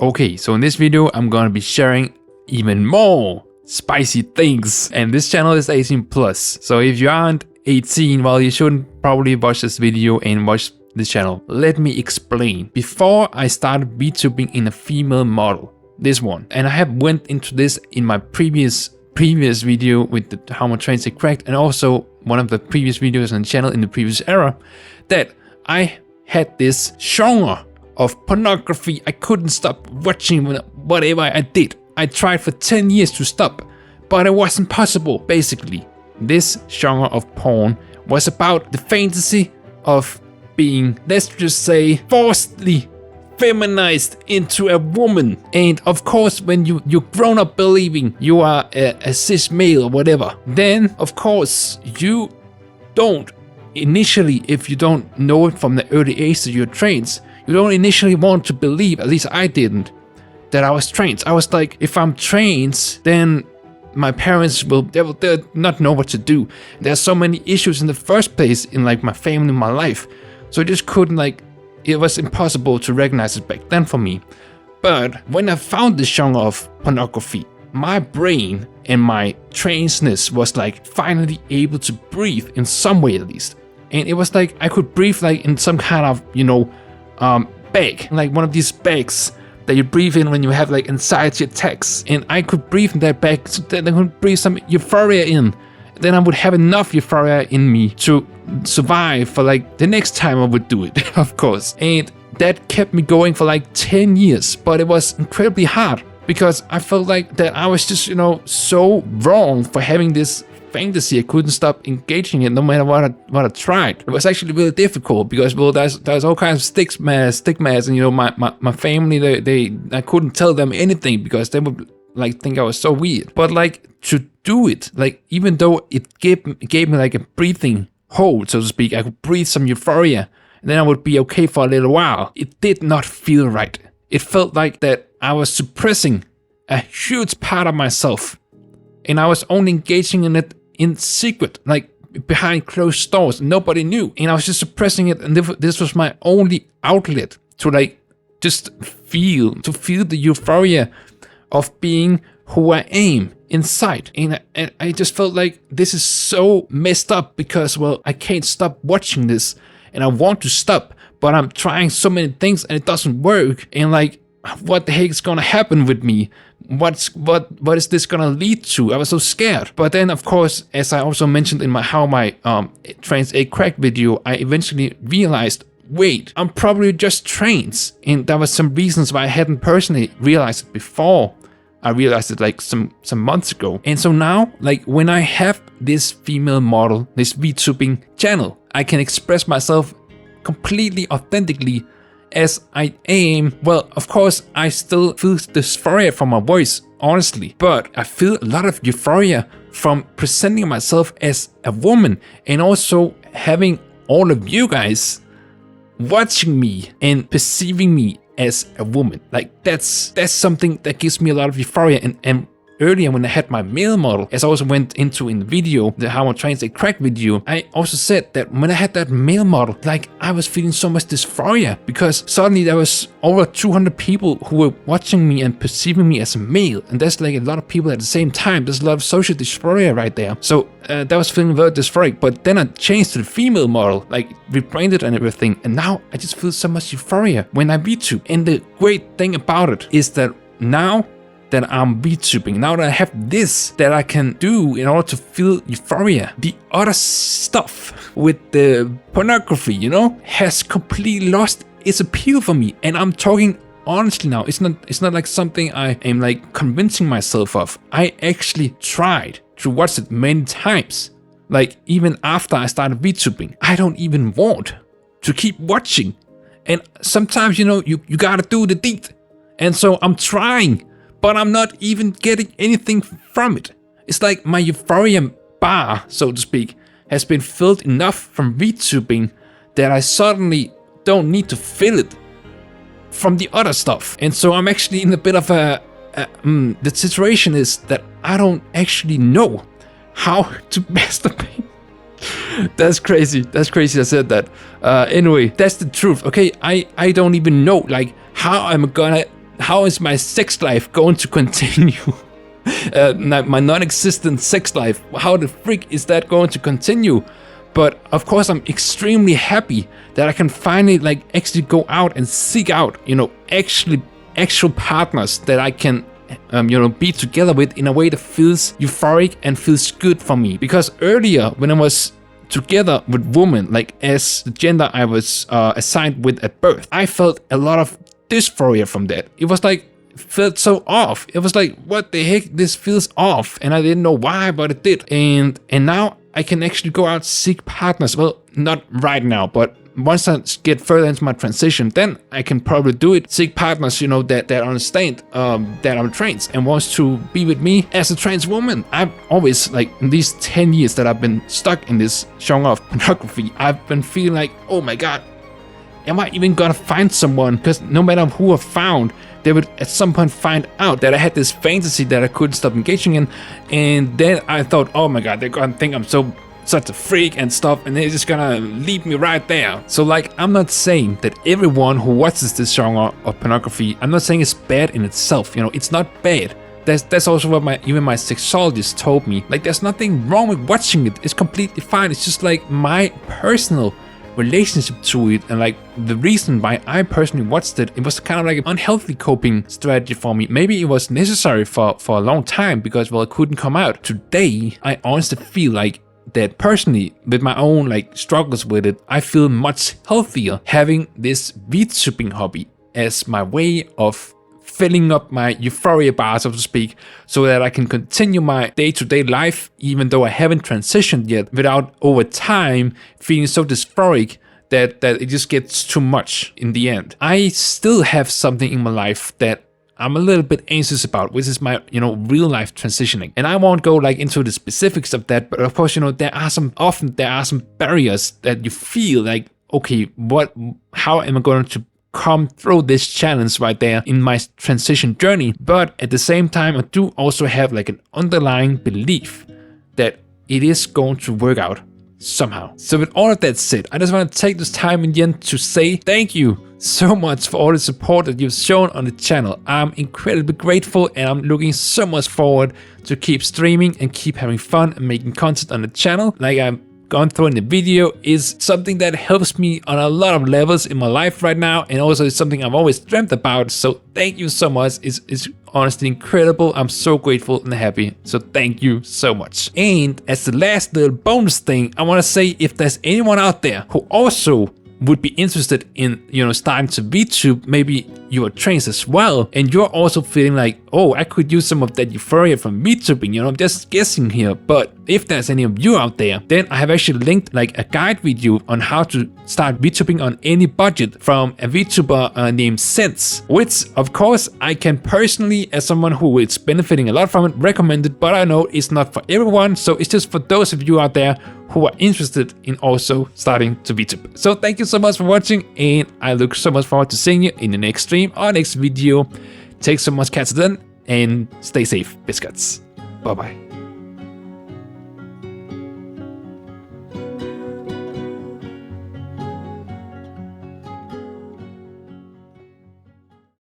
Okay, so in this video, I'm gonna be sharing even more spicy things. And this channel is 18 plus. So if you aren't 18, well, you shouldn't probably watch this video and watch this channel. Let me explain. Before I started VTubing in a female model, this one, and I have went into this in my previous video with the how my trains get cracked, and also one of the previous videos on the channel in the previous era, that I had this genre of pornography. I couldn't stop watching whatever I did. I tried for 10 years to stop, but it wasn't possible. Basically, this genre of porn was about the fantasy of being, let's just say, forcibly feminized into a woman. And of course, when you're grown up believing you are a cis male or whatever, then of course you don't initially, if you don't know it from the early age that you're trans, you don't initially want to believe, at least I didn't, that I was trans. I was like, if I'm trans, then my parents they'll not know what to do. There's so many issues in the first place in like my family, my life. So I just couldn't, like, it was impossible to recognize it back then for me. But when I found this genre of pornography, my brain and my transness was like finally able to breathe in some way at least. And it was like I could breathe like in some kind of, bag, like one of these bags that you breathe in when you have like anxiety attacks. And I could breathe in that bag so that I could breathe some euphoria in. Then I would have enough euphoria in me to survive for like the next time I would do it, of course. And that kept me going for like 10 years, but it was incredibly hard because I felt like that I was just, so wrong for having this fantasy. I couldn't stop engaging it no matter what I tried. It was actually really difficult because, well, there's all kinds of stigmas, and my family, I couldn't tell them anything because they would like think I was so weird. But like to do it, like even though it gave me like a breathing hold, so to speak, I could breathe some euphoria and then I would be okay for a little while. It did not feel right. It felt like that I was suppressing a huge part of myself, and I was only engaging in it in secret, like behind closed doors. Nobody knew, and I was just suppressing it, and this was my only outlet to like just feel the euphoria of being who I am inside. And I just felt like this is so messed up because, well, I can't stop watching this and I want to stop, but I'm trying so many things and it doesn't work. And like, what the heck is gonna happen with me? What is this gonna lead to? I was so scared. But then, of course, as I also mentioned in my trans a crack video, I eventually realized, wait, I'm probably just trans. And there was some reasons why I hadn't personally realized it before. I realized it like some months ago. And so now, like when I have this female model, this VTubing channel, I can express myself completely authentically as I am. Well, of course, I still feel dysphoria from my voice, honestly, but I feel a lot of euphoria from presenting myself as a woman and also having all of you guys watching me and perceiving me as a woman. Like that's something that gives me a lot of euphoria. And earlier when I had my male model, as I also went into in the video, the how I'm trying to crack video, I also said that when I had that male model, like I was feeling so much dysphoria because suddenly there was over 200 people who were watching me and perceiving me as a male, and that's like a lot of people at the same time. There's a lot of social dysphoria right there. So that was feeling very dysphoric. But then I changed to the female model, like rebranded and everything, and now I just feel so much euphoria when I VTube. And the great thing about it is that now that I'm VTubing, now that I have this that I can do in order to feel euphoria, the other stuff with the pornography, has completely lost its appeal for me. And I'm talking honestly now. It's not like something I am like convincing myself of. I actually tried to watch it many times. Like even after I started VTubing, I don't even want to keep watching. And sometimes, you gotta do the deed. And so I'm trying, but I'm not even getting anything from it. It's like my euphoria bar, so to speak, has been filled enough from VTubing that I suddenly don't need to fill it from the other stuff. And so I'm actually in a bit of the situation is that I don't actually know how to masturbate. That's crazy. That's crazy I said that. Anyway, that's the truth. Okay, I don't even know like how I'm gonna how is my sex life going to continue? My non-existent sex life, how the freak is that going to continue? But of course, I'm extremely happy that I can finally like actually go out and seek out, you know, actual partners that I can you know, be together with in a way that feels euphoric and feels good for me. Because earlier, when I was together with women, like as the gender I was assigned with at birth, I felt a lot of dysphoria from that. It was like, felt so off. It was like, what the heck, this feels off, and I didn't know why, but it did. And now I can actually go out seek partners. Well, not right now, but once I get further into my transition, then I can probably do it. Seek partners, you know, that understand that I'm trans and wants to be with me as a trans woman. I've always, like, in these 10 years that I've been stuck in this genre of pornography, I've been feeling like, oh my god, am I even gonna find someone? Because no matter who I found, they would at some point find out that I had this fantasy that I couldn't stop engaging in. And then I thought, oh my god, they're gonna think I'm such a freak and stuff, and they're just gonna leave me right there. So like, I'm not saying that everyone who watches this genre of pornography, I'm not saying it's bad in itself, you know, it's not bad. That's also what even my sexologist told me. Like, there's nothing wrong with watching it, it's completely fine. It's just like my personal relationship to it, and like the reason why I personally watched it, it was kind of like an unhealthy coping strategy for me. Maybe it was necessary for a long time because, well, it couldn't come out. Today, I honestly feel like that personally, with my own like struggles with it, I feel much healthier having this VTubing hobby as my way of filling up my euphoria bar, so to speak, so that I can continue my day-to-day life, even though I haven't transitioned yet, without over time feeling so dysphoric that it just gets too much in the end. I still have something in my life that I'm a little bit anxious about, which is my, you know, real life transitioning. And I won't go like into the specifics of that, but of course, you know, there are some barriers that you feel like, okay, how am I going to come through this challenge right there in my transition journey? But at the same time, I do also have like an underlying belief that it is going to work out somehow. So with all of that said, I just want to take this time in the end to say thank you so much for all the support that you've shown on the channel. I'm incredibly grateful, and I'm looking so much forward to keep streaming and keep having fun and making content on the channel. Like I'm gone through in the video is something that helps me on a lot of levels in my life right now, and also it's something I've always dreamt about. So thank you so much. It's honestly incredible. I'm so grateful and happy. So thank you so much. And as the last little bonus thing, I want to say, if there's anyone out there who also would be interested in, you know, starting to VTube, maybe you are trans as well, and you're also feeling like, oh, I could use some of that euphoria from VTubing, you know, I'm just guessing here. But if there's any of you out there, then I have actually linked like a guide video on how to start VTubing on any budget from a VTuber named Sense, which of course I can personally, as someone who is benefiting a lot from it, recommend it, but I know it's not for everyone. So it's just for those of you out there who are interested in also starting to VTube. So thank you so much for watching, and I look so much forward to seeing you in the next stream or next video. Take so much cats then, and stay safe, biscuits. Bye bye.